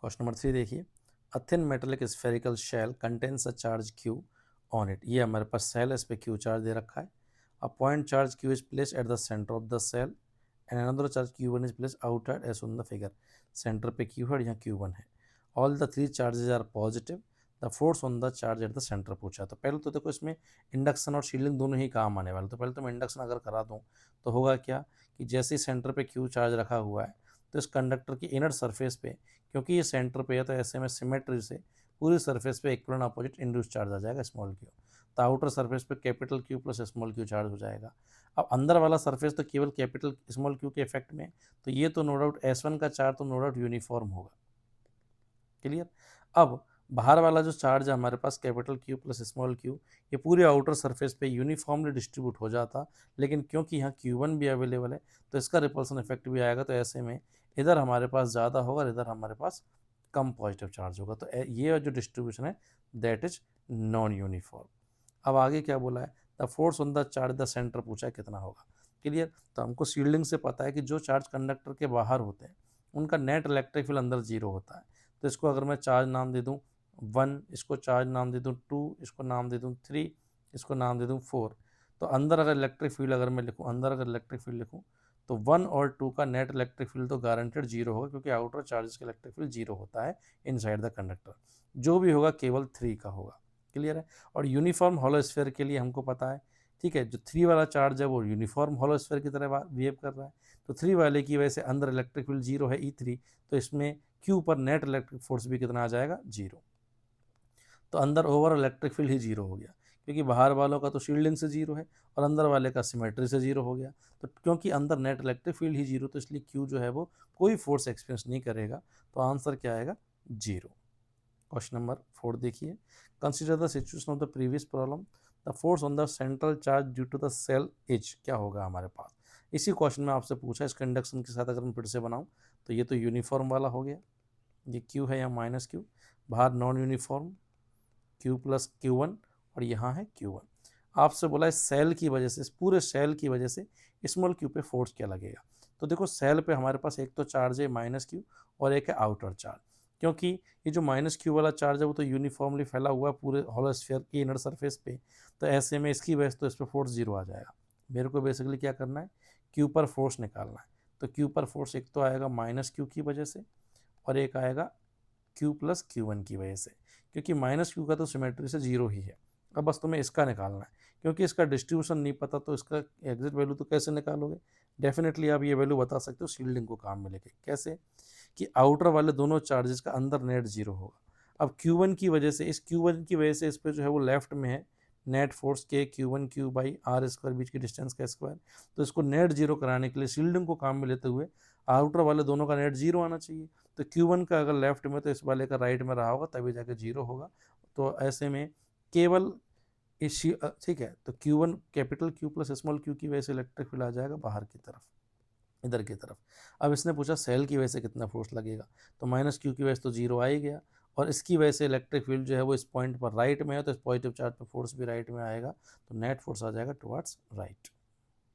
Question number 3 देखिए, a thin metallic spherical shell contains a charge Q on it. ये हमारे पास cell है, इस पे क्यू चार्ज दे रखा है। A point charge Q is placed at the centre of the shell and another charge Q1 is placed outside as on the figure. Centre पे Q है, यहाँ Q1 है। All the three charges are positive, the force on the charge at the centre पूछा। तो पहले तो देखो इसमें इंडक्शन और शील्डिंग दोनों ही काम आने वाले। तो पहले तो मैं इंडक्शन अगर करा दूँ तो होगा क्या कि जैसे ही सेंटर पे Q चार्ज रखा हुआ है तो इस कंडक्टर की इनर सरफेस पे, क्योंकि ये सेंटर पे है तो ऐसे में सिमेट्री से पूरी सरफेस पे इक्वल अपोजिट इंड्यूस चार्ज आ जाएगा स्मॉल क्यू। तो आउटर सरफेस पे capital Q plus small Q charge हो जाएगा। अब अंदर वाला सरफेस तो केवल कैपिटल स्मॉल क्यू के इफेक्ट में, तो ये तो नो डाउट S1 का चार्ज तो नो डाउट यूनिफॉर्म होगा। क्लियर। अब बाहर वाला जो चार्ज है हमारे पास capital Q plus small Q, ये पूरे आउटर सरफेस पे यूनिफॉर्मली डिस्ट्रीब्यूट हो जाता, लेकिन क्योंकि यहाँ Q1 भी अवेलेबल है तो इसका रिपल्सन इफेक्ट भी आएगा। तो ऐसे में इधर हमारे पास ज़्यादा होगा और इधर हमारे पास कम पॉजिटिव चार्ज होगा। तो ये जो डिस्ट्रीब्यूशन है दैट इज नॉन यूनिफॉर्म। अब आगे क्या बोला है, the force on the charge the centre पूछा है कितना होगा। क्लियर। तो हमको शील्डिंग से पता है कि जो चार्ज कंडक्टर के बाहर होते हैं उनका नेट इलेक्ट्रिक फील्ड अंदर जीरो होता है। तो इसको अगर मैं चार्ज नाम दे दूँ 1, इसको चार्ज नाम दे दूँ 2, इसको नाम दे दूँ 3, इसको नाम दे दूँ 4। तो अंदर अगर इलेक्ट्रिक फील्ड अगर मैं लिखूँ, अंदर अगर इलेक्ट्रिक फील्ड लिखूँ तो 1 और 2 का नेट इलेक्ट्रिक फील्ड तो गारंटेड जीरो होगा, क्योंकि आउटर चार्जेस का इलेक्ट्रिक फील्ड जीरो होता है इनसाइड द कंडक्टर। जो भी होगा केवल 3 का होगा। क्लियर है। और यूनिफॉर्म हॉलो स्फीयर के लिए हमको पता है, ठीक है, जो 3 वाला चार्ज है वो यूनिफॉर्म हॉलो स्फीयर की तरह बिहेव कर रहा है। तो 3 वाले की वजह से अंदर इलेक्ट्रिक फील्ड जीरो है E3, तो इसमें Q पर नेट इलेक्ट्रिक फोर्स भी कितना आ जाएगा, जीरो। तो अंदर ओवर इलेक्ट्रिक फील्ड ही जीरो हो गया, क्योंकि बाहर वालों का तो शील्डिंग से जीरो है और अंदर वाले का सिमेट्री से जीरो हो गया। तो क्योंकि अंदर नेट इलेक्ट्रिक फील्ड ही जीरो, तो इसलिए Q जो है वो कोई फोर्स एक्सपीरियंस नहीं करेगा। तो आंसर क्या आएगा, जीरो। क्वेश्चन नंबर 4 देखिए, consider the situation of the previous problem, the force on the central charge due to the shell as. क्या होगा हमारे पास, इसी क्वेश्चन में आपसे पूछा। इसका इंडक्शन के साथ अगर मैं फिर से बनाऊं तो ये तो यूनिफॉर्म वाला हो गया, ये Q है या माइनस Q, बाहर non uniform Q plus Q1 और यहाँ है Q1। आपसे बोला है सेल की वजह से, इस पूरे सेल की वजह से स्मॉल क्यू पे फोर्स क्या लगेगा। तो देखो सेल पे हमारे पास एक तो चार्ज है माइनस Q और एक है आउटर चार्ज। क्योंकि ये जो माइनस Q वाला चार्ज है वो तो यूनिफॉर्मली फैला हुआ है पूरे हॉलो स्फीयर की इनर सरफेस पे, तो ऐसे में इसकी वजह से तो इस पर फोर्स जीरो आ जाएगा। मेरे को बेसिकली क्या करना है, Q पर फोर्स निकालना है। तो Q पर फोर्स एक तो आएगा माइनस Q की वजह से और एक आएगा Q प्लस Q1 की वजह से, क्योंकि माइनस Q का तो सिमेट्री से जीरो ही है। अब बस तुम्हें इसका निकालना है, क्योंकि इसका डिस्ट्रीब्यूशन नहीं पता तो इसका एग्जिट वैल्यू तो कैसे निकालोगे। डेफिनेटली आप ये वैल्यू बता सकते हो शील्डिंग को काम में लेके। कैसे कि आउटर वाले दोनों चार्जेस का अंदर नेट जीरो होगा। अब Q1 की वजह से, इस Q1 की वजह से इस पर जो है वो लेफ्ट में है नेट फोर्स के Q1 Q by R square, बीच की डिस्टेंस का स्क्वायर। तो इसको नेट जीरो कराने के लिए शील्डिंग को काम में लेते हुए आउटर वाले दोनों का नेट जीरो आना चाहिए। तो Q1 का अगर लेफ्ट में तो इस वाले का राइट में रहा होगा तभी जाके जीरो होगा। तो ऐसे में केवल ठीक है, तो Q1 capital Q plus small Q की वजह से इलेक्ट्रिक फील्ड आ जाएगा बाहर की तरफ, इधर की तरफ। अब इसने पूछा सेल की वजह से कितना फोर्स लगेगा, तो माइनस Q की वजह से तो जीरो आ ही गया, और इसकी वजह से इलेक्ट्रिक फील्ड जो है वो इस पॉइंट पर राइट में है, तो इस पॉजिटिव चार्ज पर फोर्स भी राइट में आएगा, तो नेट फोर्स आ जाएगा टुवर्ड्स राइट।